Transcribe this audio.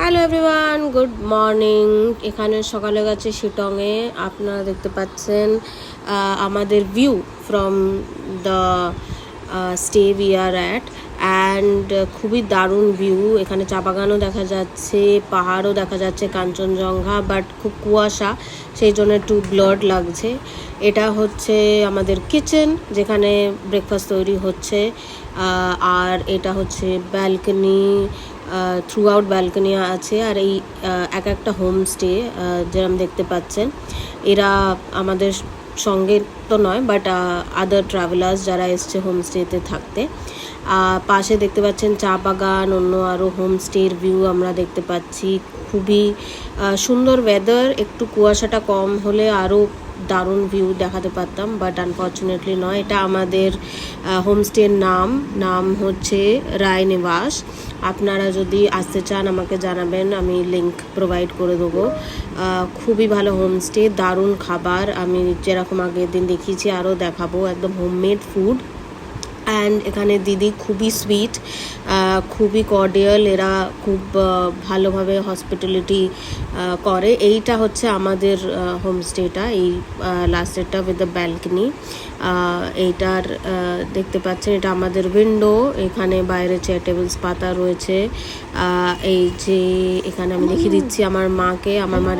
Hello everyone, good morning. এখানে সকালে গেছে শিটংয়ে। আপনারা দেখতে পাচ্ছেন আমাদের view from the stay we are at, and খুবই দারুণ ভিউ। এখানে চা বাগানও দেখা যাচ্ছে, পাহাড়ও দেখা যাচ্ছে, কাঞ্চনজঙ্ঘা, বাট খুব কুয়াশা, সেই জন্য একটু ব্লার্ড লাগছে। এটা হচ্ছে আমাদের কিচেন, যেখানে ব্রেকফাস্ট তৈরি হচ্ছে। আর এটা হচ্ছে ব্যালকনি, থ্রু আউট ব্যালকনি আছে। আর এই এক একটা হোমস্টে যেরকম দেখতে পাচ্ছেন, এরা আমাদের সঙ্গে তো নয়, বাট আদার ট্রাভেলার্স যারা এসছে হোমস্টেতে থাকতে। পাশে দেখতে পাচ্ছেন চা বাগান, অন্য আরও হোমস্টের ভিউ আমরা দেখতে পাচ্ছি। খুবই সুন্দর ওয়েদার। একটু কুয়াশাটা কম হলে আরও দারুণ ভিউ দেখাতে পারতাম, বাট আনফর্চুনেটলি নয়। এটা আমাদের হোমস্টের নাম হচ্ছে রায় নিবাস। আপনারা যদি আসতে চান আমাকে জানাবেন, আমি লিংক প্রোভাইড করে দেবো। খুবই ভালো হোমস্টে, দারুণ খাবার। আমি যেরকম আগের দিন দেখিয়েছি আরও দেখাবো, একদম হোমমেড ফুড। অ্যান্ড এখানে দিদি খুবই সুইট, খুবই কর্ডিয়াল। এরা খুব ভালোভাবে হসপিটালিটি করে। এইটা হচ্ছে আমাদের হোমস্টেটা, এই লাস্টেরটা উইথ দ্য ব্যালকনি। এইটার দেখতে পাচ্ছেন, এটা আমাদের উইন্ডো। এখানে বাইরে চেয়ার টেবিলস পাতা রয়েছে। এই যে এখানে আমি দেখিয়ে দিচ্ছি আমার মাকে। আমার মা